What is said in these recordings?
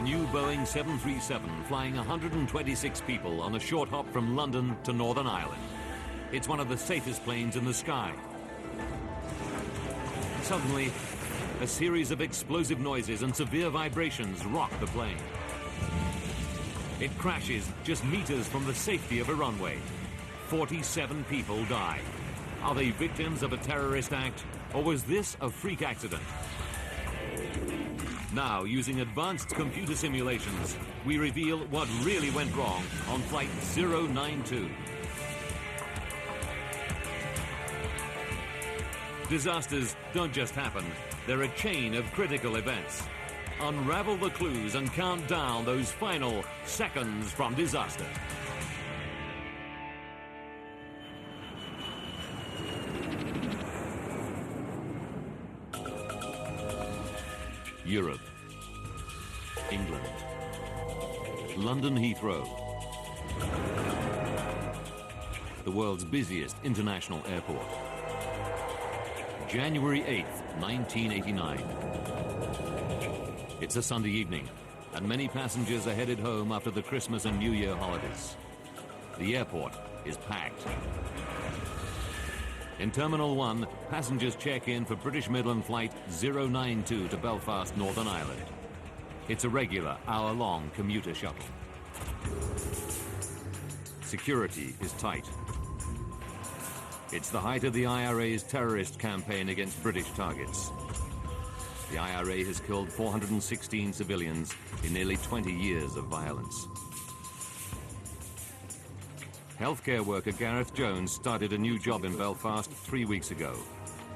new Boeing 737 flying 126 people on a short hop from London to Northern Ireland. It's one of the safest planes in the sky. Suddenly, a series of explosive noises and severe vibrations rock the plane. It crashes just meters from the safety of a runway. 47 people die. Are they victims of a terrorist act, or was this a freak accident? Now, using advanced computer simulations, we reveal what really went wrong on Flight 092. Disasters don't just happen, they're a chain of critical events. Unravel the clues and count down those final seconds from disaster. Europe, England, London Heathrow, the world's busiest international airport. January 8th, 1989. It's a Sunday evening, and many passengers are headed home after the Christmas and New Year holidays. The airport is packed. In Terminal 1, passengers check in for British Midland Flight 092 to Belfast, Northern Ireland. It's a regular hour-long commuter shuttle. Security is tight. It's the height of the IRA's terrorist campaign against British targets. The IRA has killed 416 civilians in nearly 20 years of violence. Healthcare worker Gareth Jones started a new job in Belfast 3 weeks ago.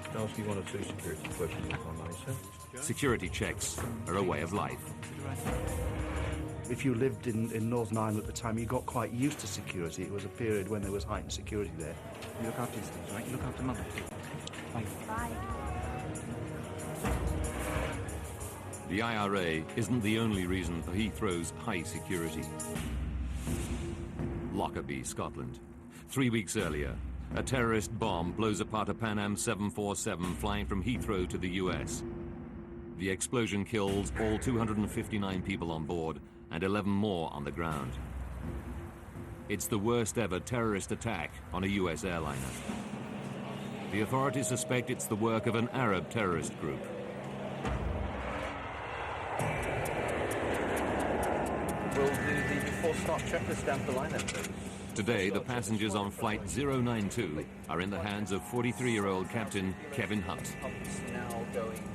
Can I ask you one or two security questions, if I may, sir? Security checks are a way of life. If you lived in Northern Ireland at the time, you got quite used to security. It was a period when there was heightened security there. You look after these things, right? You look after Mother. Bye. Bye. The IRA isn't the only reason for Heathrow's high security. Lockerbie, Scotland. 3 weeks earlier, a terrorist bomb blows apart a Pan Am 747 flying from Heathrow to the US. The explosion kills all 259 people on board and 11 more on the ground. It's the worst ever terrorist attack on a US airliner. The authorities suspect it's the work of an Arab terrorist group. Will the before start checklist down the line then, please? Today, the passengers on Flight 092 are in the hands of 43-year-old Captain Kevin Hunt.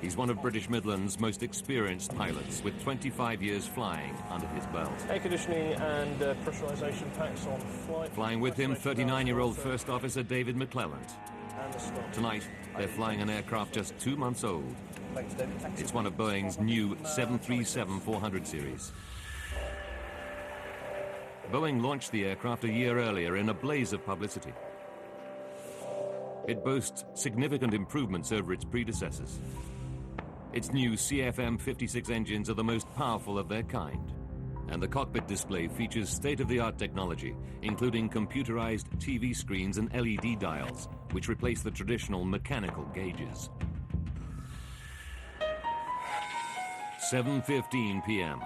He's one of British Midland's most experienced pilots, with 25 years flying under his belt. Air conditioning and pressurisation packs on flight. Flying with him, 39-year-old First Officer David McClelland. Tonight, they're flying an aircraft just 2 months old. It's one of Boeing's new 737-400 series. Boeing launched the aircraft a year earlier in a blaze of publicity. It boasts significant improvements over its predecessors. Its new CFM56 engines are the most powerful of their kind, and the cockpit display features state-of-the-art technology, including computerized TV screens and LED dials, which replace the traditional mechanical gauges. 7:15 p.m.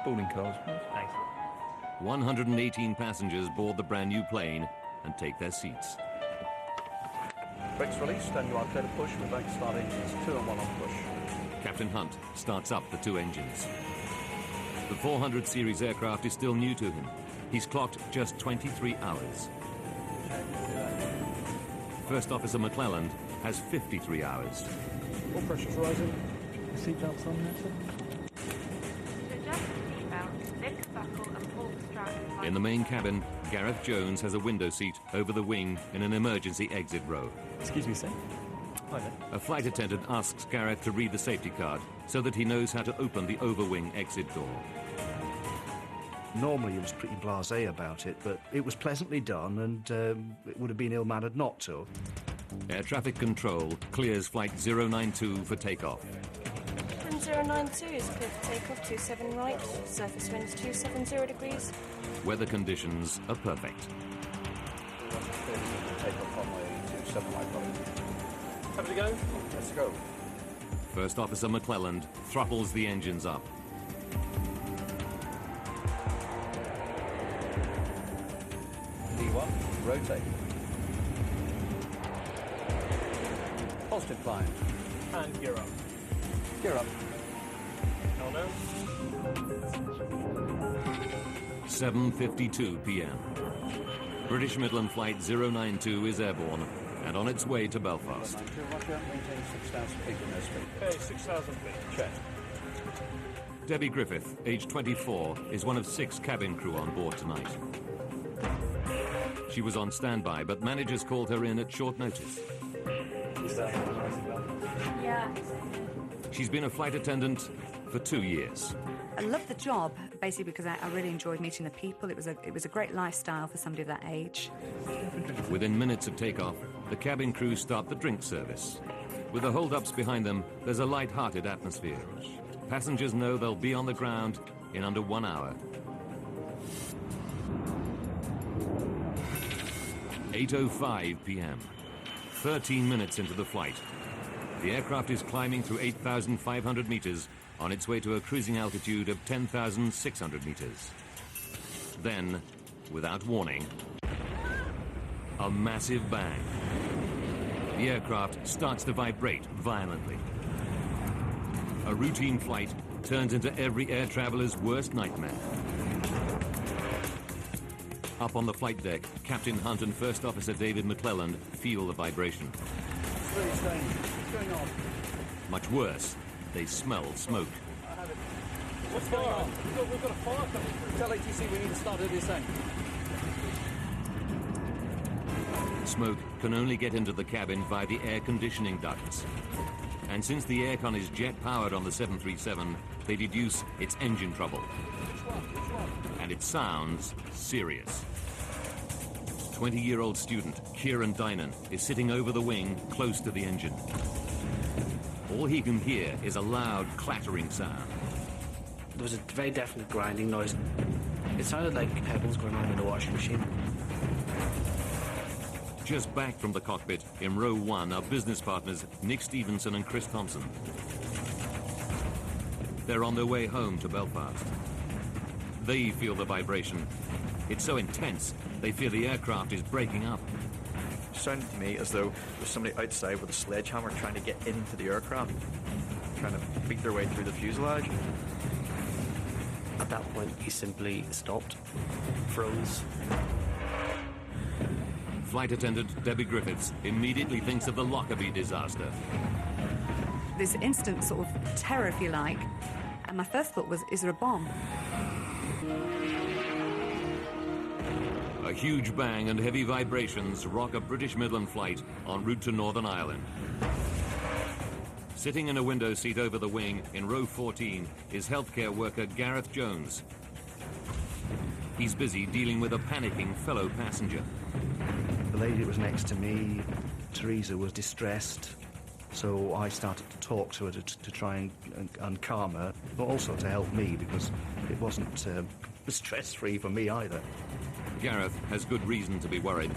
Boarding cars, please. Thanks. 118 passengers board the brand new plane and take their seats. Brakes released, and you are clear to push. We're back to start engines 2 and 1 on push. Captain Hunt starts up the 2 engines. The 400 series aircraft is still new to him. He's clocked just 23 hours. First Officer McClelland has 53 hours. All pressure's rising. The seatbelt's on there, sir. In the main cabin, Gareth Jones has a window seat over the wing in an emergency exit row. Excuse me, sir. Hi there. A flight attendant asks Gareth to read the safety card so that he knows how to open the overwing exit door. Normally he was pretty blasé about it, but it was pleasantly done, and it would have been ill-mannered not to. Air traffic control clears Flight 092 for takeoff. 092 is clear for takeoff, 27 right, surface winds 270 degrees. Weather conditions are perfect. Take off runway 27 right, Happy to go? Let's go. First Officer McClelland throttles the engines up. D1, rotate. Positive climb. And gear up. Gear up. Oh no. 7:52 p.m. British Midland Flight 092 is airborne and on its way to Belfast. Roger, maintain 6,000 feet in airspeed. Okay, 6,000 feet. Check. Debbie Griffith, age 24, is one of 6 cabin crew on board tonight. She was on standby, but managers called her in at short notice. Yeah. She's been a flight attendant for 2 years. I loved the job, basically because I really enjoyed meeting the people. It was a great lifestyle for somebody of that age. Within minutes of takeoff, the cabin crew start the drink service. With the hold-ups behind them, there's a light-hearted atmosphere. Passengers know they'll be on the ground in under 1 hour. 8:05 p.m. 13 minutes into the flight. The aircraft is climbing through 8,500 meters on its way to a cruising altitude of 10,600 meters. Then, without warning, a massive bang. The aircraft starts to vibrate violently. A routine flight turns into every air traveler's worst nightmare. Up on the flight deck, Captain Hunt and First Officer David McClelland feel the vibration. It's really strange. What's going on? Much worse, they smell smoke. What's going on? We've got a fire coming through. Tell ATC we need to start a descent. Smoke can only get into the cabin via the air conditioning ducts. And since the aircon is jet-powered on the 737, they deduce it's engine trouble. And it sounds serious. 20-year-old student Kieran Dynan is sitting over the wing close to the engine. All he can hear is a loud clattering sound. There was a very definite grinding noise. It sounded like pebbles going on in a washing machine. Just back from the cockpit, in row 1, are business partners Nick Stevenson and Chris Thompson. They're on their way home to Belfast. They feel the vibration. It's so intense, they fear the aircraft is breaking up. It sounded to me as though there's somebody outside with a sledgehammer trying to get into the aircraft, trying to beat their way through the fuselage. At that point, he simply stopped, froze. Flight attendant Debbie Griffiths immediately thinks of the Lockerbie disaster. This instant sort of terror, if you like, and my first thought was, is there a bomb? A huge bang and heavy vibrations rock a British Midland flight en route to Northern Ireland. Sitting in a window seat over the wing in row 14 is healthcare worker Gareth Jones. He's busy dealing with a panicking fellow passenger. The lady that was next to me, Teresa, was distressed, so I started to talk to her to try and calm her, but also to help me because it wasn't stress-free for me either. Gareth has good reason to be worried.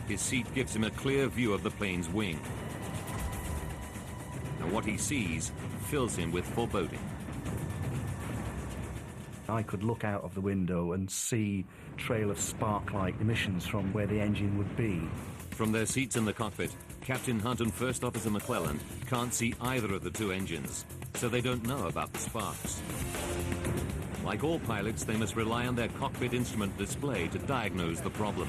His seat gives him a clear view of the plane's wing. And what he sees fills him with foreboding. I could look out of the window and see a trail of spark-like emissions from where the engine would be. From their seats in the cockpit, Captain Hunt and First Officer McClelland can't see either of the two engines, so they don't know about the sparks. Like all pilots, they must rely on their cockpit instrument display to diagnose the problem.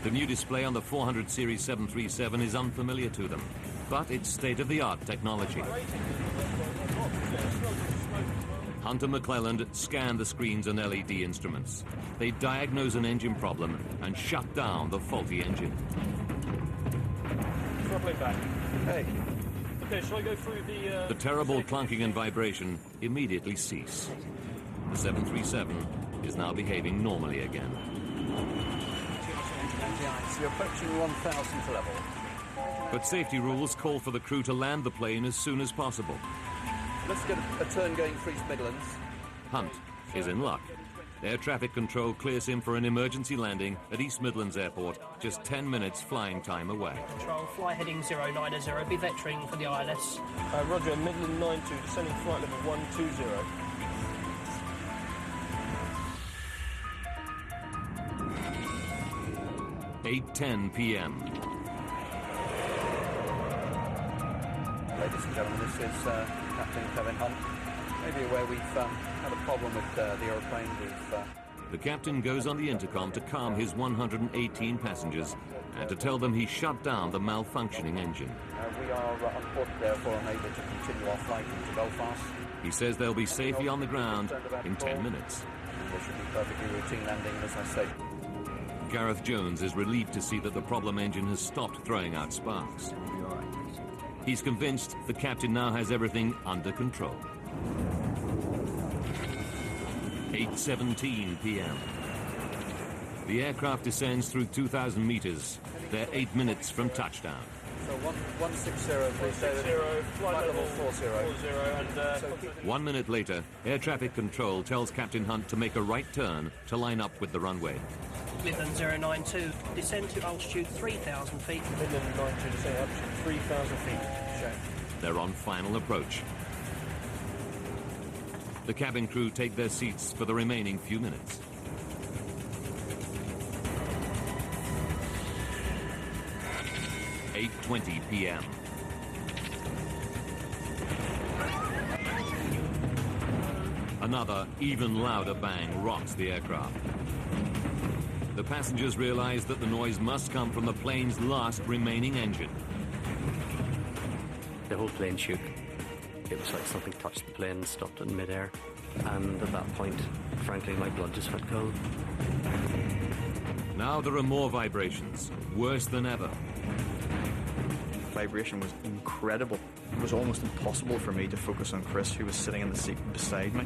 The new display on the 400 Series 737 is unfamiliar to them, but it's state-of-the-art technology. Hunt and McClelland scan the screens and LED instruments. They diagnose an engine problem and shut down the faulty engine. Throttling back. Hey. Okay, shall I go through the... The terrible clunking and vibration immediately cease. The 737 is now behaving normally again. You're approaching 1,000th level. But safety rules call for the crew to land the plane as soon as possible. Let's get a turn going for East Midlands. Hunt is in luck. Air traffic control clears him for an emergency landing at East Midlands Airport, just 10 minutes flying time away. Control, fly heading 090, be vectoring for the ILS. Roger, Midland 92, descending flight level 120. (8:10 p.m.) Ladies and gentlemen, this is Captain Kevin Hunt. Maybe aware we've had a problem with the aeroplane. The captain goes on the intercom to calm his 118 passengers and to tell them he shut down the malfunctioning engine. We are on port, therefore unable to continue our flight into Belfast. He says they'll be safely on the ground in 10 minutes. There should be perfectly routine landing, as I say. Gareth Jones is relieved to see that the problem engine has stopped throwing out sparks. He's convinced the captain now has everything under control. 8:17 p.m. The aircraft descends through 2,000 meters. They're 8 minutes from touchdown. So 160, please say that. Flight level 40. And 1 minute later, air traffic control tells Captain Hunt to make a right turn to line up with the runway. Midland 092, descend to altitude 3,000 feet. Midland 92, descend altitude 3,000 feet. Check. They're on final approach. The cabin crew take their seats for the remaining few minutes. (8:20 p.m.) Another, even louder bang rocks the aircraft. The passengers realize that the noise must come from the plane's last remaining engine. The whole plane shook. It was like something touched the plane and stopped it in midair. And at that point, frankly, my blood just went cold. Now there are more vibrations, worse than ever. Vibration was incredible. It was almost impossible for me to focus on Chris, who was sitting in the seat beside me.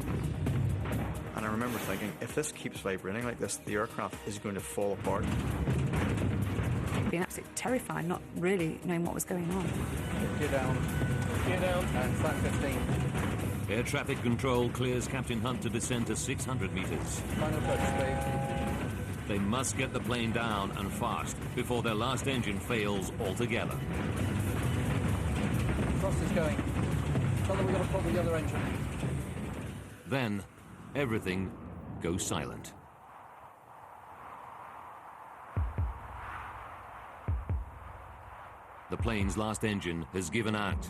And I remember thinking, if this keeps vibrating like this, the aircraft is going to fall apart. Being absolutely terrified, not really knowing what was going on. Gear down. Gear down. And flat 15. Air traffic control clears Captain Hunt to descend to 600 meters. Final approach, please. They must get the plane down and fast before their last engine fails altogether. Frost is going. Tell them we've got a problem with the other engine. Then, everything goes silent. The plane's last engine has given out.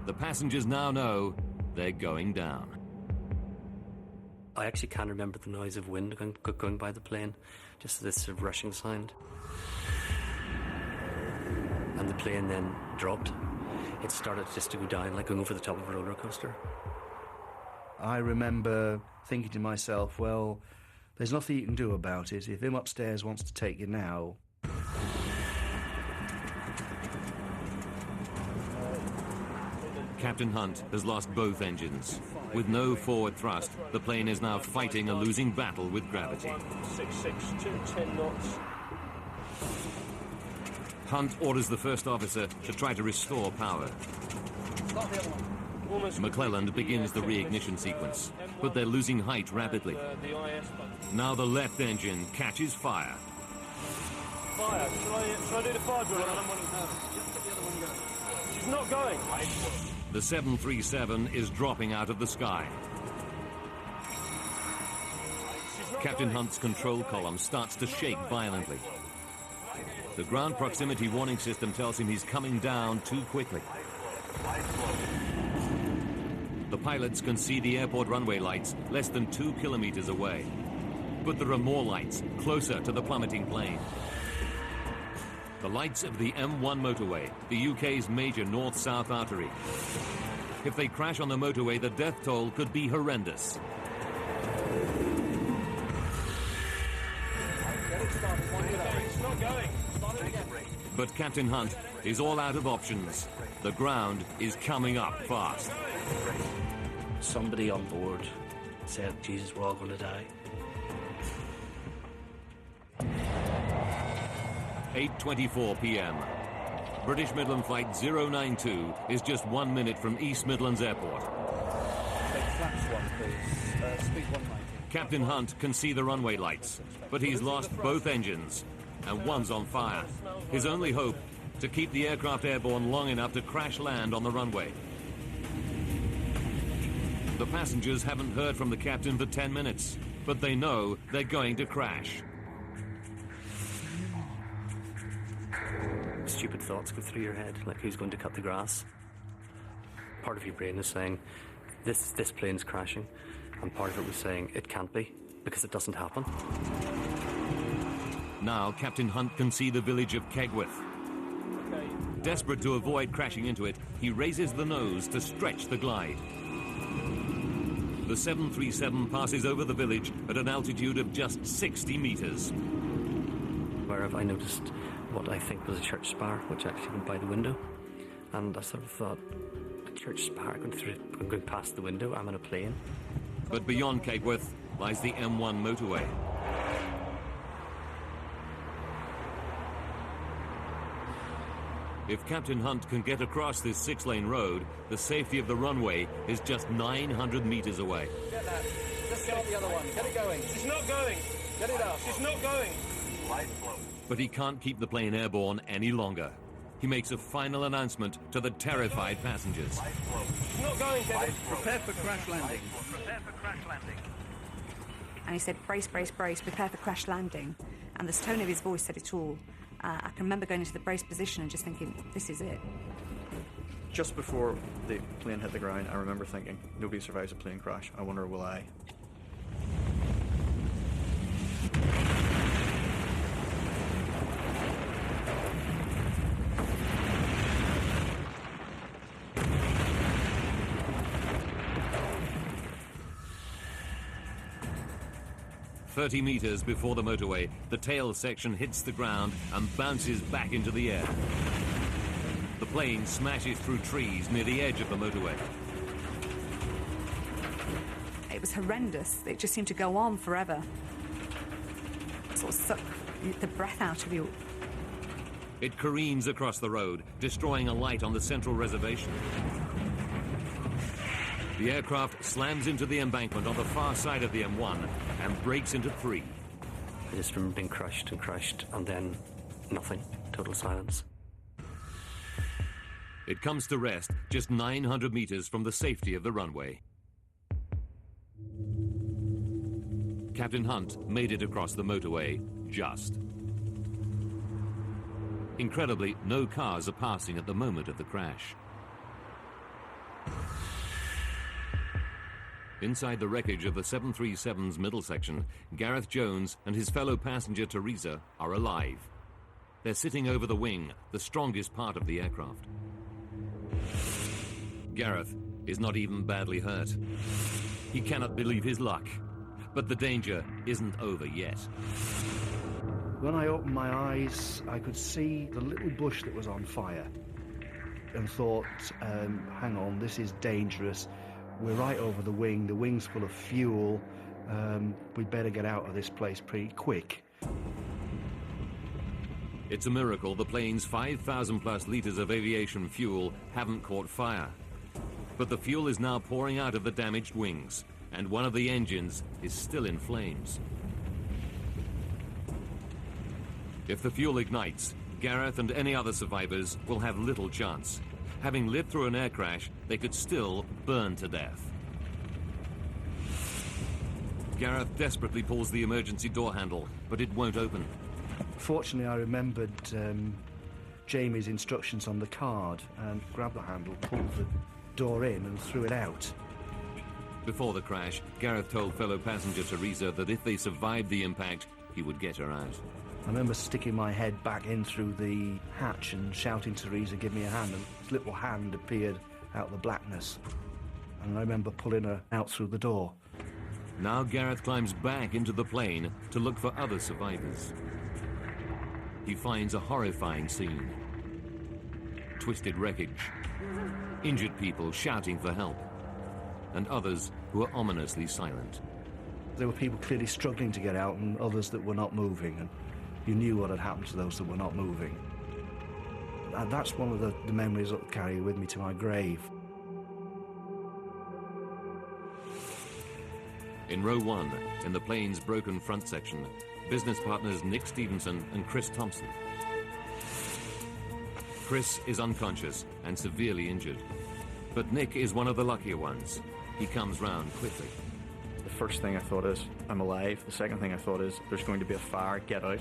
The passengers now know they're going down. I actually can't remember the noise of wind going by the plane, just this sort of rushing sound. And the plane then dropped. It started just to go down, like going over the top of a roller coaster. I remember thinking to myself, well, there's nothing you can do about it. If him upstairs wants to take you now... Captain Hunt has lost both engines. With no forward thrust, the plane is now fighting a losing battle with gravity. 166, 210 knots. Hunt orders the first officer to try to restore power. McClelland begins the reignition sequence, but they're losing height rapidly. Now the left engine catches fire. Fire. Shall I do the fire drill? She's not going. The 737 is dropping out of the sky. Captain Hunt's control column starts to shake violently. The ground proximity warning system tells him he's coming down too quickly. The pilots can see the airport runway lights less than 2 kilometers away. But there are more lights closer to the plummeting plane. The lights of the M1 motorway, the UK's major north-south artery. If they crash on the motorway, the death toll could be horrendous. It's not going. But Captain Hunt is all out of options. The ground is coming up fast. Somebody on board said, Jesus, we're all going to die. 8:24 p.m. British Midland Flight 092 is just 1 minute from East Midlands Airport. Flaps one, please. Speed 190. Captain Hunt can see the runway lights, but he's lost both engines, and one's on fire. His only hope, to keep the aircraft airborne long enough to crash land on the runway. The passengers haven't heard from the captain for 10 minutes, but they know they're going to crash. Stupid thoughts go through your head, like who's going to cut the grass. Part of your brain is saying, this plane's crashing, and part of it was saying, it can't be, because it doesn't happen. Now Captain Hunt can see the village of Kegworth. Desperate to avoid crashing into it, he raises the nose to stretch the glide. The 737 passes over the village at an altitude of just 60 meters. Where have I noticed what I think was a church spire, which actually went by the window. And I sort of thought, a church spire going past the window, I'm in a plane. But beyond Kegworth lies the M1 motorway. If Captain Hunt can get across this 6-lane road, the safety of the runway is just 900 meters away. Get that. Just start the other one. Get it going. She's not going. Get it up. She's not going. But he can't keep the plane airborne any longer. He makes a final announcement to the terrified passengers. She's not going, Kevin. Prepare for crash landing. Prepare for crash landing. And he said, brace, brace, brace, prepare for crash landing. And the tone of his voice said it all. I can remember going into the brace position and just thinking, this is it. Just before the plane hit the ground, I remember thinking, nobody survives a plane crash. I wonder, will I? "30 meters before the motorway, the tail section hits the ground and bounces back into the air. The plane smashes through trees near the edge of the motorway. It was horrendous. It just seemed to go on forever. Sort of suck the breath out of you. It careens across the road, destroying a light on the central reservation. The aircraft slams into the embankment on the far side of the M1 and breaks into 3. I just remember being crushed, and then nothing. Total silence. It comes to rest just 900 meters from the safety of the runway. Captain Hunt made it across the motorway, just. Incredibly, no cars are passing at the moment of the crash. Inside the wreckage of the 737's middle section, Gareth Jones and his fellow passenger Teresa are alive. They're sitting over the wing, the strongest part of the aircraft. Gareth is not even badly hurt. He cannot believe his luck, but the danger isn't over yet. When I opened my eyes, I could see the little bush that was on fire and thought, hang on, this is dangerous. We're right over the wing's full of fuel. We'd better get out of this place pretty quick. It's a miracle the plane's 5,000 plus litres of aviation fuel haven't caught fire. But the fuel is now pouring out of the damaged wings, and one of the engines is still in flames. If the fuel ignites, Gareth and any other survivors will have little chance. Having lived through an air crash, they could still burn to death. Gareth desperately pulls the emergency door handle, but it won't open. Fortunately, I remembered Jamie's instructions on the card and grabbed the handle, pulled the door in and threw it out. Before the crash, Gareth told fellow passenger Teresa that if they survived the impact, he would get her out. I remember sticking my head back in through the hatch and shouting to Teresa, give me a hand, and this little hand appeared out of the blackness. And I remember pulling her out through the door. Now Gareth climbs back into the plane to look for other survivors. He finds a horrifying scene. Twisted wreckage, injured people shouting for help, and others who are ominously silent. There were people clearly struggling to get out and others that were not moving, and you knew what had happened to those that were not moving. And that's one of the memories I'll carry with me to my grave. In row 1, in the plane's broken front section, business partners Nick Stevenson and Chris Thompson. Chris is unconscious and severely injured, but Nick is one of the luckier ones. He comes round quickly. The first thing I thought is, I'm alive. The second thing I thought is, there's going to be a fire, get out.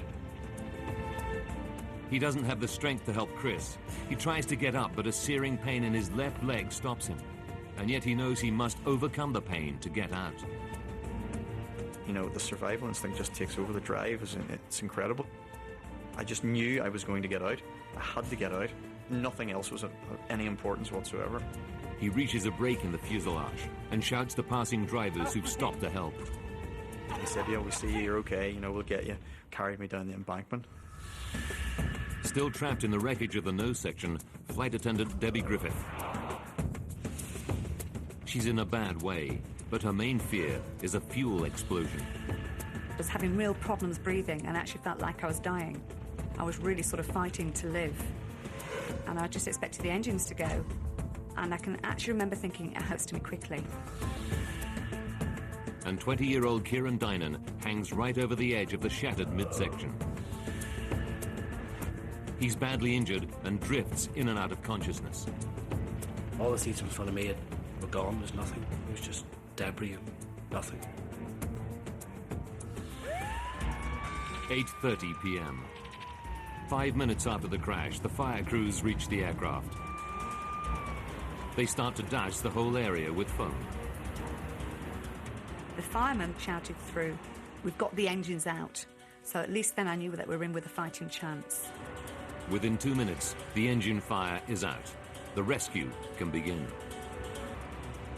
He doesn't have the strength to help Chris. He tries to get up, but a searing pain in his left leg stops him. And yet he knows he must overcome the pain to get out. You know, the survival instinct just takes over. The drive, it's incredible. I just knew I was going to get out. I had to get out. Nothing else was of any importance whatsoever. He reaches a break in the fuselage and shouts to passing drivers who've stopped to help. He said, yeah, we see you, you're okay, you know, we'll get you. Carried me down the embankment. Still trapped in the wreckage of the nose section, flight attendant Debbie Griffith. She's in a bad way, but her main fear is a fuel explosion. I was having real problems breathing and actually felt like I was dying. I was really sort of fighting to live. And I just expected the engines to go. And I can actually remember thinking, it has to be quickly. And 20-year-old Kieran Dynan hangs right over the edge of the shattered midsection. He's badly injured and drifts in and out of consciousness. All the seats in front of me were gone. There's nothing. It was just debris and nothing. 8:30 p.m. 5 minutes after the crash, the fire crews reach the aircraft. They start to douse the whole area with foam. The fireman shouted through, "We've got the engines out." So at least then I knew that we were in with a fighting chance. Within 2 minutes, the engine fire is out. The rescue can begin.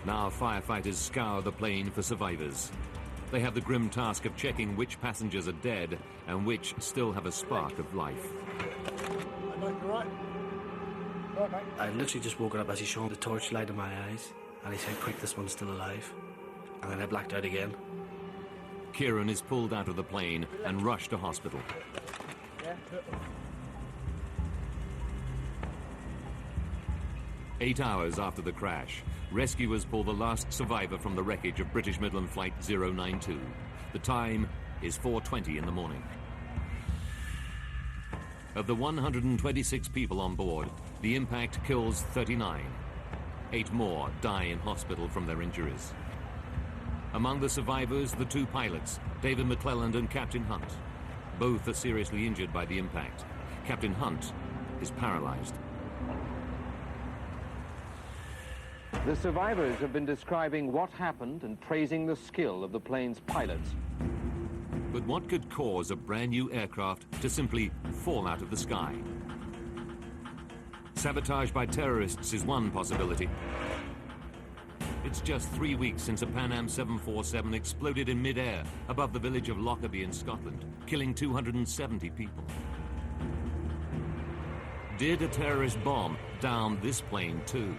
Now firefighters scour the plane for survivors. They have the grim task of checking which passengers are dead and which still have a spark of life. I literally just woken up as he shone the torchlight in my eyes, and he said, "Quick, this one's still alive." And then I blacked out again. Kieran is pulled out of the plane and rushed to hospital. 8 hours after the crash, rescuers pull the last survivor from the wreckage of British Midland Flight 092. The time is 4:20 in the morning. Of the 126 people on board, the impact kills 39. 8 more die in hospital from their injuries. Among the survivors, the 2 pilots, David McClelland and Captain Hunt. Both are seriously injured by the impact. Captain Hunt is paralyzed. The survivors have been describing what happened and praising the skill of the plane's pilots. But what could cause a brand new aircraft to simply fall out of the sky? Sabotage by terrorists is one possibility. It's just 3 weeks since a Pan Am 747 exploded in mid-air above the village of Lockerbie in Scotland, killing 270 people. Did a terrorist bomb down this plane too?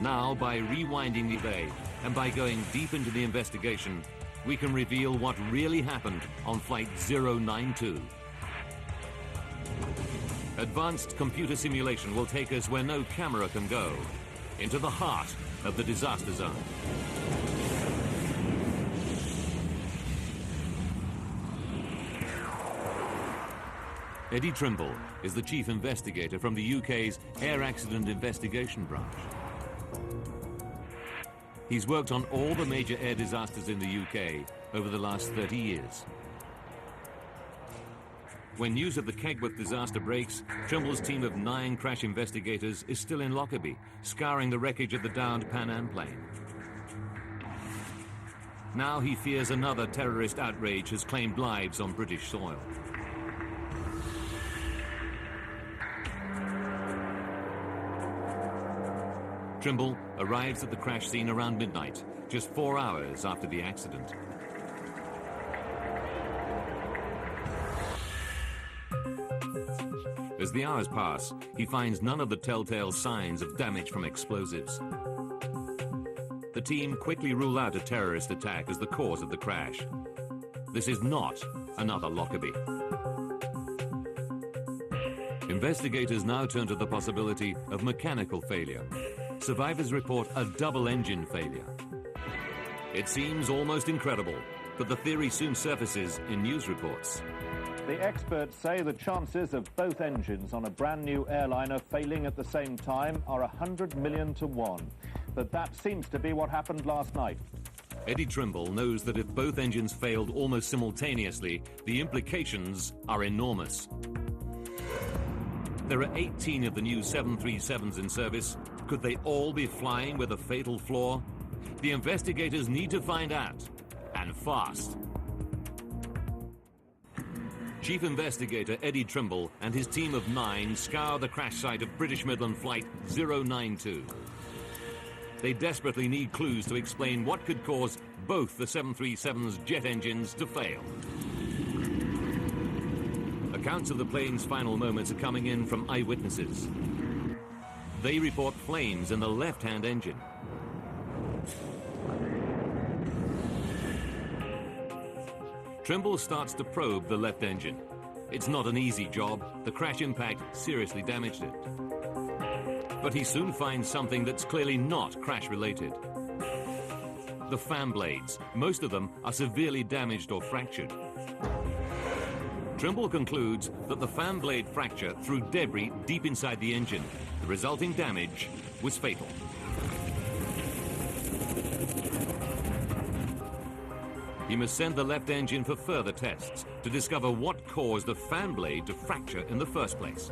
Now, by rewinding the day and by going deep into the investigation, we can reveal what really happened on Flight 092. Advanced computer simulation will take us where no camera can go, into the heart of the disaster zone. Eddie Trimble is the chief investigator from the UK's Air Accident Investigation Branch. He's worked on all the major air disasters in the UK over the last 30 years. When news of the Kegworth disaster breaks, Trimble's team of 9 crash investigators is still in Lockerbie, scouring the wreckage of the downed Pan Am plane. Now he fears another terrorist outrage has claimed lives on British soil. Trimble arrives at the crash scene around midnight, just 4 hours after the accident. As the hours pass, he finds none of the telltale signs of damage from explosives. The team quickly rule out a terrorist attack as the cause of the crash. This is not another Lockerbie. Investigators now turn to the possibility of mechanical failure. survivors report a double engine failure. It seems almost incredible, but the theory soon surfaces in news reports. The experts say the chances of both engines on a brand new airliner failing at the same time are 100 million to 1. But that seems to be what happened last night. Eddie Trimble knows that if both engines failed almost simultaneously, the implications are enormous. There are 18 of the new 737s in service. Could they all be flying with a fatal flaw? The investigators need to find out, and fast. Chief Investigator Eddie Trimble and his team of 9 scour the crash site of British Midland Flight 092. They desperately need clues to explain what could cause both the 737's jet engines to fail. Accounts of the plane's final moments are coming in from eyewitnesses. They report flames in the left-hand engine. Trimble starts to probe the left engine. It's not an easy job. The crash impact seriously damaged it. But he soon finds something that's clearly not crash-related. The fan blades. Most of them are severely damaged or fractured. Trimble concludes that the fan blade fracture threw debris deep inside the engine. The resulting damage was fatal. He must send the left engine for further tests to discover what caused the fan blade to fracture in the first place.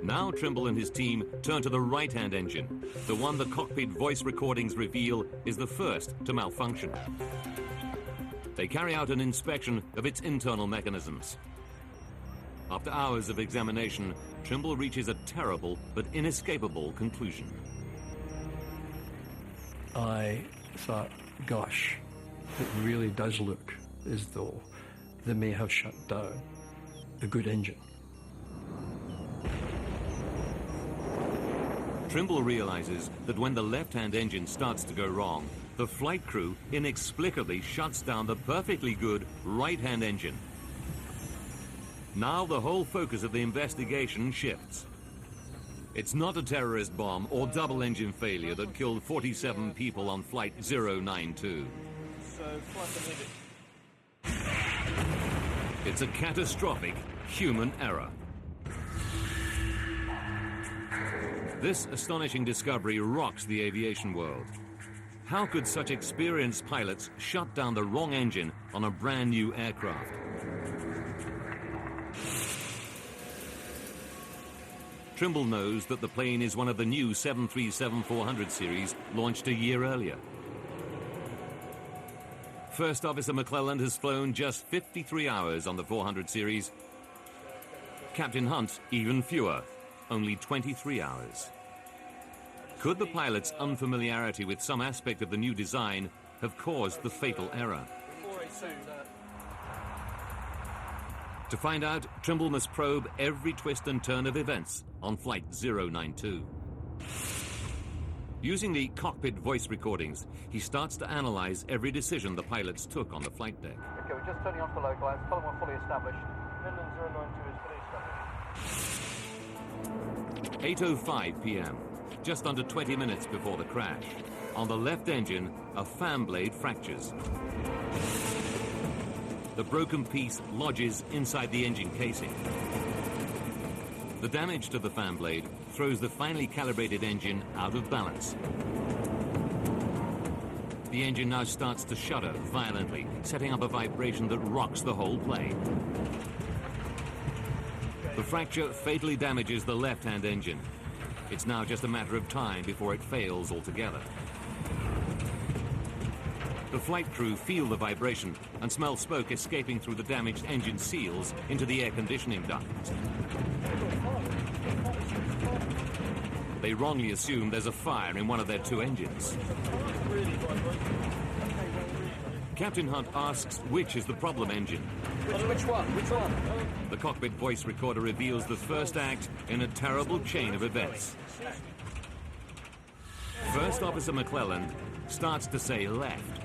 Now Trimble and his team turn to the right-hand engine, the one the cockpit voice recordings reveal is the first to malfunction. They carry out an inspection of its internal mechanisms. After hours of examination, Trimble reaches a terrible but inescapable conclusion. I thought, gosh, it really does look as though they may have shut down a good engine. Trimble realizes that when the left-hand engine starts to go wrong, the flight crew inexplicably shuts down the perfectly good right-hand engine. Now the whole focus of the investigation shifts. It's not a terrorist bomb or double engine failure that killed 47 people on Flight 092. It's a catastrophic human error. This astonishing discovery rocks the aviation world. How could such experienced pilots shut down the wrong engine on a brand new aircraft? Trimble knows that the plane is one of the new 737-400 series launched a year earlier. First Officer McClelland has flown just 53 hours on the 400 series. Captain Hunt, even fewer, only 23 hours. Could the pilot's unfamiliarity with some aspect of the new design have caused the fatal error? To find out, Trimble must probe every twist and turn of events on Flight 092. Using the cockpit voice recordings, he starts to analyze every decision the pilots took on the flight deck. Okay, we're just turning off the localizer. Tell them we're fully established. Midland 092 is fully established. 8:05 p.m., just under 20 minutes before the crash. On the left engine, a fan blade fractures. The broken piece lodges inside the engine casing. The damage to the fan blade throws the finely calibrated engine out of balance. The engine now starts to shudder violently, setting up a vibration that rocks the whole plane. The fracture fatally damages the left-hand engine. It's now just a matter of time before it fails altogether. The flight crew feel the vibration and smell smoke escaping through the damaged engine seals into the air conditioning ducts. They wrongly assume there's a fire in one of their two engines. Captain Hunt asks which is the problem engine. Which one? Which one? The cockpit voice recorder reveals the first act in a terrible chain of events. First Officer McClelland starts to say left,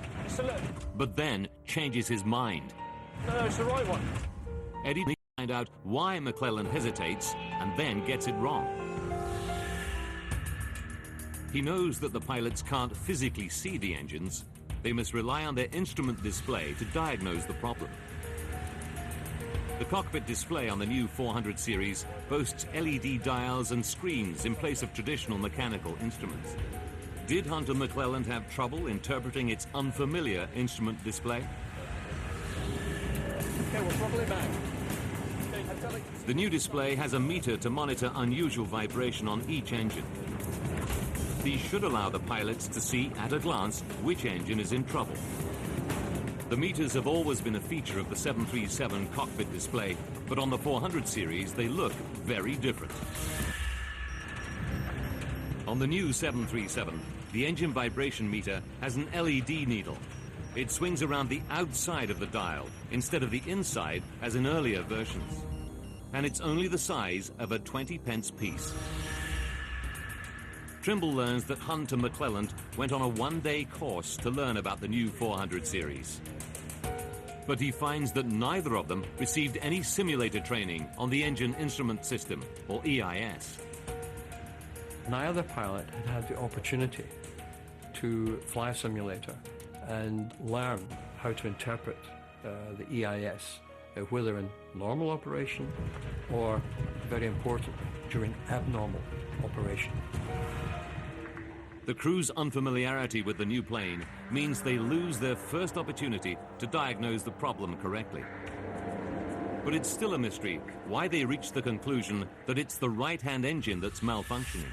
but then changes his mind. No, it's the right one. Eddie needs to find out why McClelland hesitates and then gets it wrong. He knows that the pilots can't physically see the engines. They must rely on their instrument display to diagnose the problem. The cockpit display on the new 400 series boasts LED dials and screens in place of traditional mechanical instruments. Did Hunt and McClelland have trouble interpreting its unfamiliar instrument display? Okay, we're probably back. The new display has a meter to monitor unusual vibration on each engine. These should allow the pilots to see at a glance which engine is in trouble. The meters have always been a feature of the 737 cockpit display, but on the 400 series they look very different. On the new 737, the engine vibration meter has an LED needle. It swings around the outside of the dial instead of the inside as in earlier versions. And it's only the size of a 20-pence piece. Trimble learns that Hunt and McClelland went on a one-day course to learn about the new 400 series. But he finds that neither of them received any simulator training on the Engine Instrument System, or EIS. Neither pilot had had the opportunity to fly a simulator and learn how to interpret the EIS, whether in normal operation or, very important, during abnormal operation. The crew's unfamiliarity with the new plane means they lose their first opportunity to diagnose the problem correctly. But it's still a mystery why they reached the conclusion that it's the right-hand engine that's malfunctioning.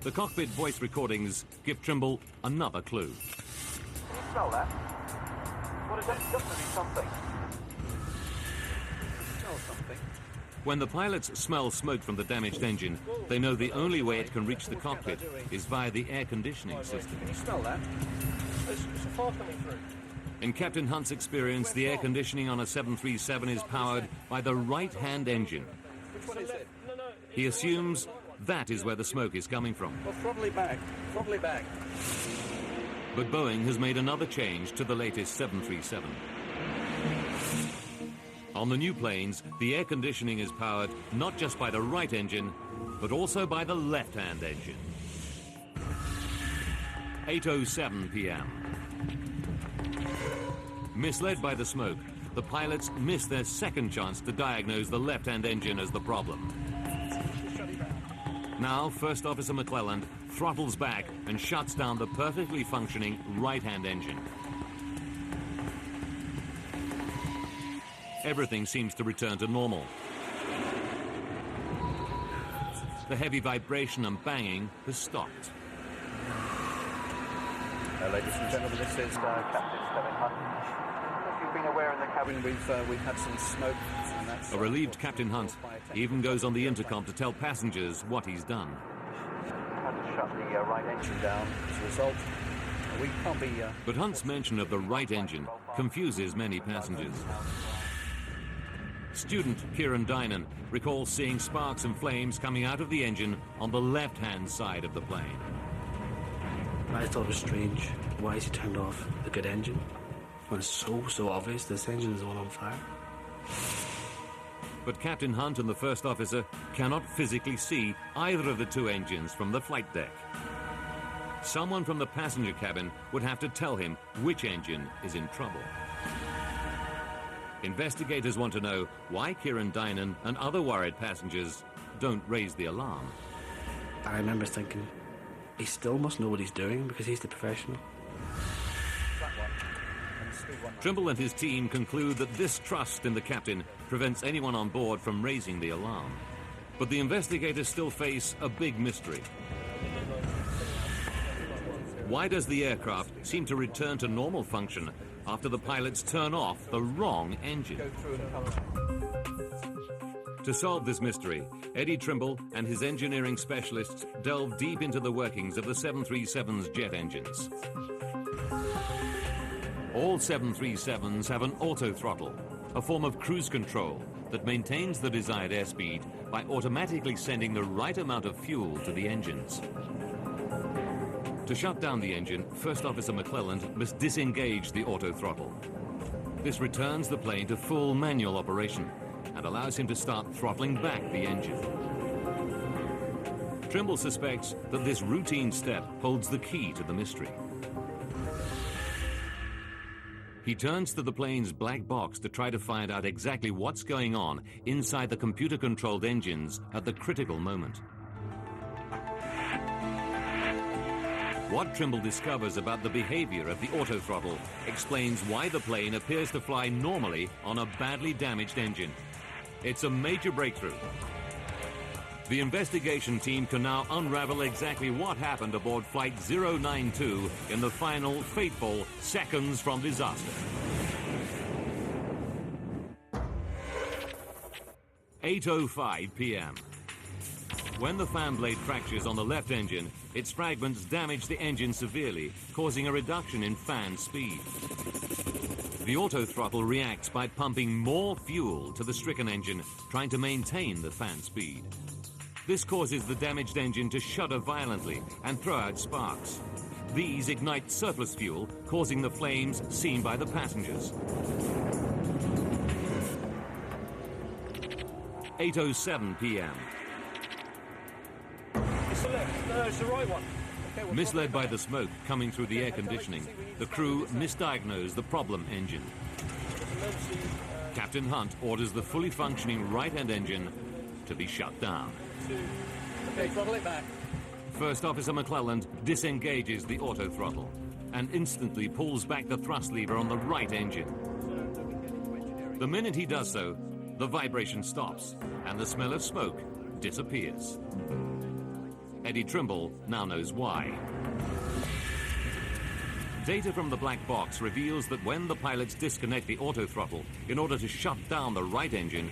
The cockpit voice recordings give Trimble another clue. Can you smell that? What is that? Definitely something. Smell something. When the pilots smell smoke from the damaged engine, they know the only way it can reach the cockpit is via the air conditioning system. Can you smell that? There's a fire coming through. In Captain Hunt's experience, the air conditioning on a 737 is powered by the right-hand engine. Which one is it? He assumes that is where the smoke is coming from. Well, throttle back. Throttle back. But Boeing has made another change to the latest 737. On the new planes, the air conditioning is powered not just by the right engine, but also by the left-hand engine. 8:07 p.m. Misled by the smoke, the pilots miss their second chance to diagnose the left-hand engine as the problem. Now, First Officer McClelland throttles back and shuts down the perfectly functioning right-hand engine. Everything seems to return to normal. The heavy vibration and banging has stopped. Ladies and gentlemen, this is Captain Stephen Hunt. As you've been aware in the cabin, we've had some smoke. And that's, A relieved Captain Hunt even goes on the intercom to tell passengers what he's done. Had to shut the right engine down as a result. We can't be... But Hunt's mention of the right engine confuses many passengers. Student Kieran Dynan recalls seeing sparks and flames coming out of the engine on the left-hand side of the plane. I thought it was strange. Why is he turned off the good engine when it's so obvious this engine is the one on fire? But Captain Hunt and the first officer cannot physically see either of the two engines from the flight deck. Someone from the passenger cabin would have to tell him which engine is in trouble. Investigators want to know why Kieran Dynan and other worried passengers don't raise the alarm. I remember thinking, he still must know what he's doing because he's the professional. Trimble and his team conclude that distrust in the captain prevents anyone on board from raising the alarm. But the investigators still face a big mystery. Why does the aircraft seem to return to normal function after the pilots turn off the wrong engine? To solve this mystery, Eddie Trimble and his engineering specialists delve deep into the workings of the 737's jet engines. All 737s have an auto-throttle, a form of cruise control that maintains the desired airspeed by automatically sending the right amount of fuel to the engines. To shut down the engine, First Officer McClelland must disengage the auto-throttle. This returns the plane to full manual operation and allows him to start throttling back the engine. Trimble suspects that this routine step holds the key to the mystery. He turns to the plane's black box to try to find out exactly what's going on inside the computer-controlled engines at the critical moment. What Trimble discovers about the behavior of the autothrottle explains why the plane appears to fly normally on a badly damaged engine. It's a major breakthrough. The investigation team can now unravel exactly what happened aboard Flight 092 in the final, fateful seconds from disaster. 8:05 p.m. When the fan blade fractures on the left engine, its fragments damage the engine severely, causing a reduction in fan speed. The autothrottle reacts by pumping more fuel to the stricken engine, trying to maintain the fan speed. This causes the damaged engine to shudder violently and throw out sparks. These ignite surplus fuel, causing the flames seen by the passengers. 8:07 p.m. It's the left. No, it's the right one. Okay, Misled by the smoke coming through the air conditioning, the crew misdiagnosed the problem engine. Captain Hunt orders the fully functioning right-hand engine to be shut down. Okay, throttle it back. First Officer McClelland disengages the autothrottle and instantly pulls back the thrust lever on the right engine. The minute he does so, the vibration stops and the smell of smoke disappears. Eddie Trimble now knows why. Data from the black box reveals that when the pilots disconnect the autothrottle in order to shut down the right engine,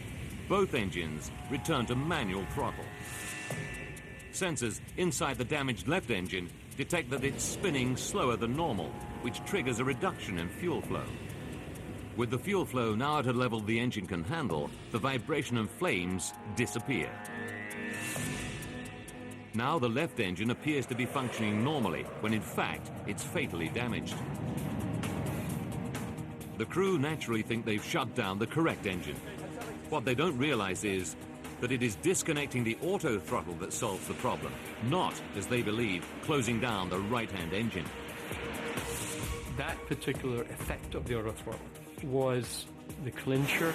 both engines return to manual throttle. Sensors inside the damaged left engine detect that it's spinning slower than normal, which triggers a reduction in fuel flow. With the fuel flow now at a level the engine can handle, the vibration and flames disappear. Now the left engine appears to be functioning normally, when in fact it's fatally damaged. The crew naturally think they've shut down the correct engine. What they don't realize is that it is disconnecting the autothrottle that solves the problem, not, as they believe, closing down the right-hand engine. That particular effect of the autothrottle was the clincher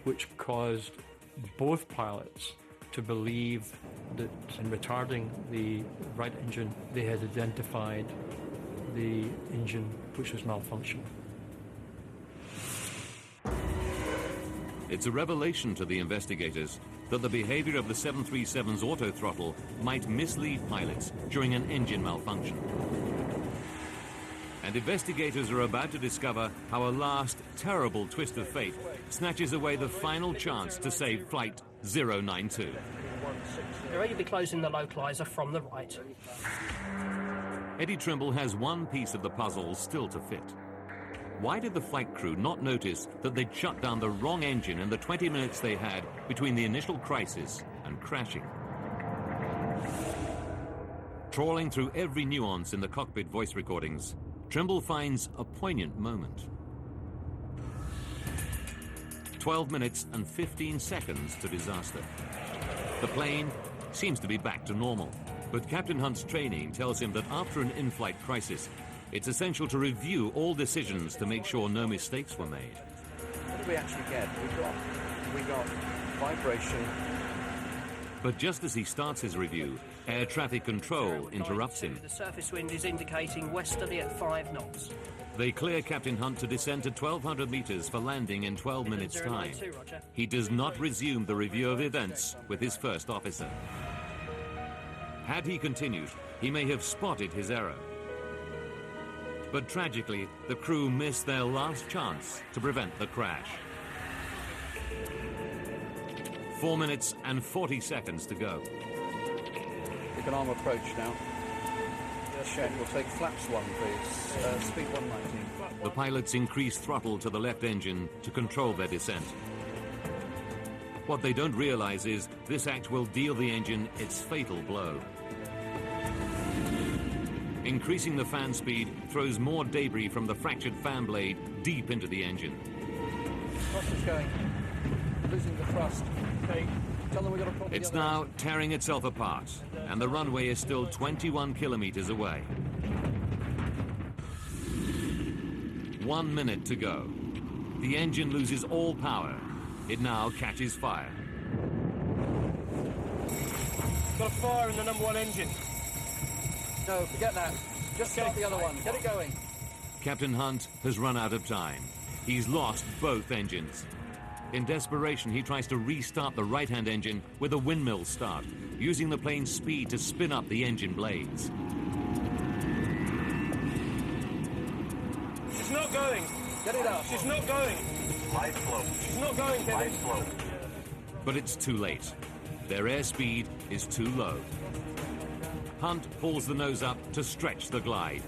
which caused both pilots to believe that in retarding the right engine, they had identified the engine which was malfunctioning. It's a revelation to the investigators that the behavior of the 737's autothrottle might mislead pilots during an engine malfunction. And investigators are about to discover how a last terrible twist of fate snatches away the final chance to save Flight 092. You're ready to be closing the localizer from the right. Eddie Trimble has one piece of the puzzle still to fit. Why did the flight crew not notice that they'd shut down the wrong engine in the 20 minutes they had between the initial crisis and crashing? Trawling through every nuance in the cockpit voice recordings, Trimble finds a poignant moment. 12 minutes and 15 seconds to disaster. The plane seems to be back to normal, but Captain Hunt's training tells him that after an in-flight crisis, it's essential to review all decisions to make sure no mistakes were made. What did we actually get? We got vibration. But just as he starts his review, air traffic control interrupts him. The surface wind is indicating westerly at 5 knots. They clear Captain Hunt to descend to 1,200 meters for landing in 12 minutes' time. He does not resume the review of events with his first officer. Had he continued, he may have spotted his error. But tragically, the crew missed their last chance to prevent the crash. 4 minutes and 40 seconds to go. We can arm approach now. Check, we'll take flaps 1, please. Speed 190. The pilots increase throttle to the left engine to control their descent. What they don't realize is this act will deal the engine its fatal blow. Increasing the fan speed throws more debris from the fractured fan blade deep into the engine. Thrust is going. Losing the thrust. Okay, It's now tearing itself apart, and the runway is still 21 kilometers away. 1 minute to go. The engine loses all power. It now catches fire. Got a fire in the number 1 engine. No, forget that. Just start the other one. Get it going. Captain Hunt has run out of time. He's lost both engines. In desperation, he tries to restart the right-hand engine with a windmill start, using the plane's speed to spin up the engine blades. She's not going. Get it out. She's not going. Light flow. She's not going, Kevin. Light flow. But it's too late. Their airspeed is too low. Hunt pulls the nose up to stretch the glide.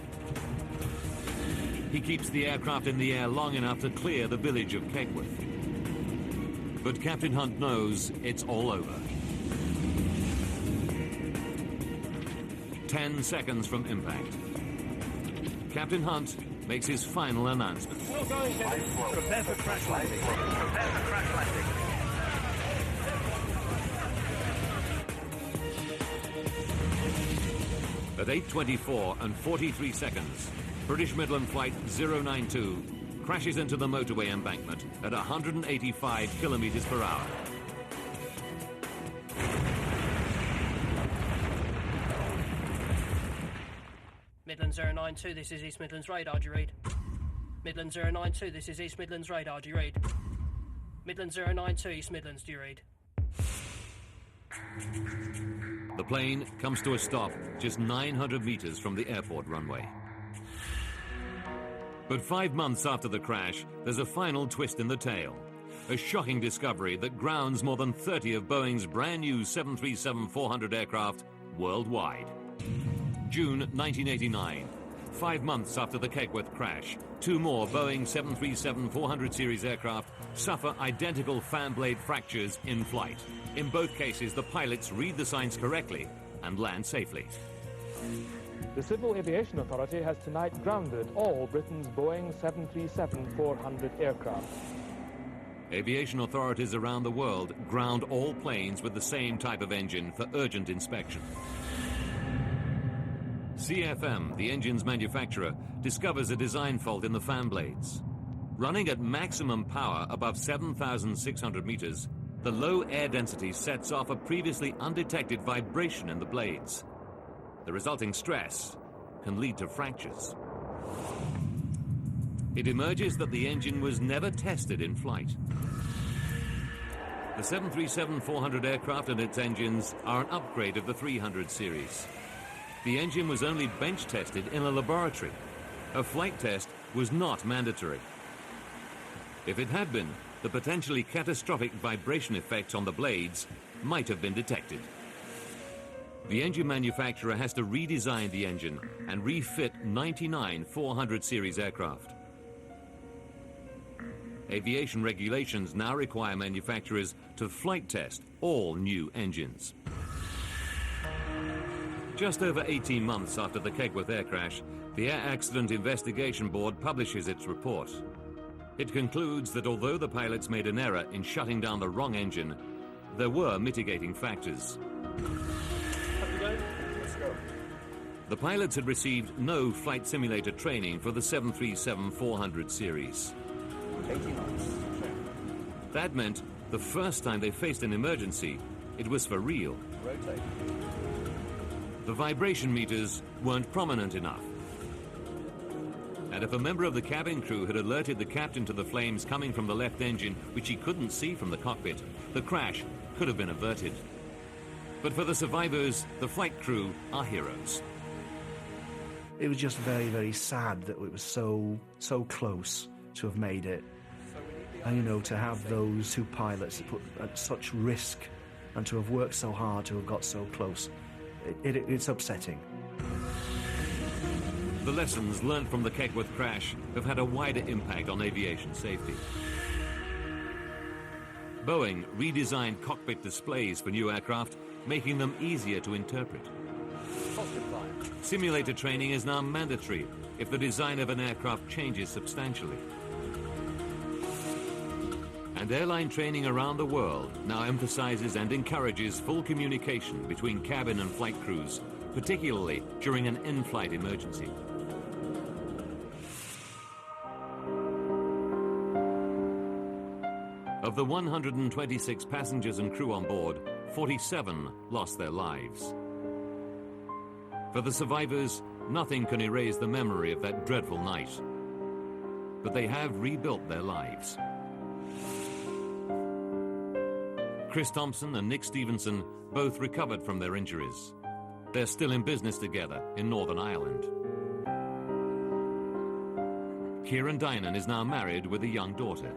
He keeps the aircraft in the air long enough to clear the village of Kegworth. But Captain Hunt knows it's all over. 10 seconds from impact. Captain Hunt makes his final announcement. It's not going, Kevin. Prepare for crash landing. Prepare for crash landing. At 8:24 and 43 seconds, British Midland Flight 092 crashes into the motorway embankment at 185 kilometers per hour. Midland 092, this is East Midlands radar, do you read? Midland 092, this is East Midlands radar, do you read? Midland 092, East Midlands, do you read? The plane comes to a stop just 900 meters from the airport runway. But 5 months after the crash, there's a final twist in the tale. A shocking discovery that grounds more than 30 of Boeing's brand new 737-400 aircraft worldwide. June 1989. 5 months after the Kegworth crash, 2 more Boeing 737-400 series aircraft suffer identical fan blade fractures in flight. In both cases, the pilots read the signs correctly and land safely. The Civil Aviation Authority has tonight grounded all Britain's Boeing 737-400 aircraft. Aviation authorities around the world ground all planes with the same type of engine for urgent inspection. CFM, the engine's manufacturer, discovers a design fault in the fan blades. Running at maximum power above 7,600 meters, the low air density sets off a previously undetected vibration in the blades. The resulting stress can lead to fractures. It emerges that the engine was never tested in flight. The 737-400 aircraft and its engines are an upgrade of the 300 series. The engine was only bench tested in a laboratory. A flight test was not mandatory. If it had been, the potentially catastrophic vibration effects on the blades might have been detected. The engine manufacturer has to redesign the engine and refit 99 400 series aircraft. Aviation regulations now require manufacturers to flight test all new engines. Just over 18 months after the Kegworth air crash, the Air Accident Investigation Board publishes its report. It concludes that although the pilots made an error in shutting down the wrong engine, there were mitigating factors. Let's go. The pilots had received no flight simulator training for the 737-400 series. 18 months. That meant the first time they faced an emergency, it was for real. Rotate. The vibration meters weren't prominent enough. And if a member of the cabin crew had alerted the captain to the flames coming from the left engine, which he couldn't see from the cockpit, the crash could have been averted. But for the survivors, the flight crew are heroes. It was just very, very sad that it was so close to have made it. And, you know, to have those 2 pilots put at such risk and to have worked so hard to have got so close, it's upsetting. The lessons learned from the Kegworth crash have had a wider impact on aviation safety. Boeing redesigned cockpit displays for new aircraft, making them easier to interpret. Simulator training is now mandatory if the design of an aircraft changes substantially. And airline training around the world now emphasizes and encourages full communication between cabin and flight crews, particularly during an in-flight emergency. Of the 126 passengers and crew on board, 47 lost their lives. For the survivors, nothing can erase the memory of that dreadful night. But they have rebuilt their lives. Chris Thompson and Nick Stevenson both recovered from their injuries. They're still in business together in Northern Ireland. Kieran Dynan is now married with a young daughter.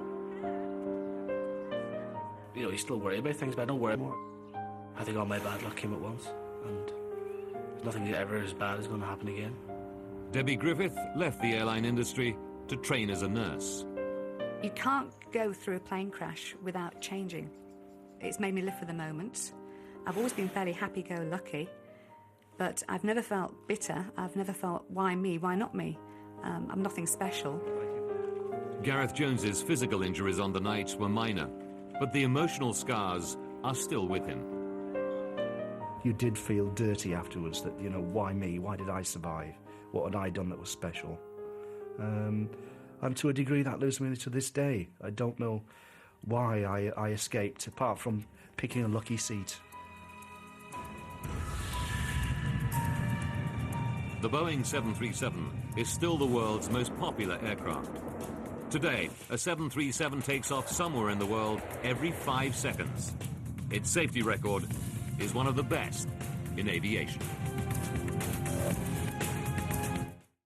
You know, you still worry about things, but I don't worry anymore. I think all my bad luck came at once, and nothing ever as bad is going to happen again. Debbie Griffith left the airline industry to train as a nurse. You can't go through a plane crash without changing. It's made me live for the moment. I've always been fairly happy-go-lucky, but I've never felt bitter. I've never felt, why me, why not me? I'm nothing special. Gareth Jones's physical injuries on the night were minor, but the emotional scars are still with him. You did feel dirty afterwards that, you know, why me? Why did I survive? What had I done that was special? And to a degree that lives with me to this day. I don't know why I escaped, apart from picking a lucky seat. The Boeing 737 is still the world's most popular aircraft. Today, a 737 takes off somewhere in the world every 5 seconds. Its safety record is one of the best in aviation.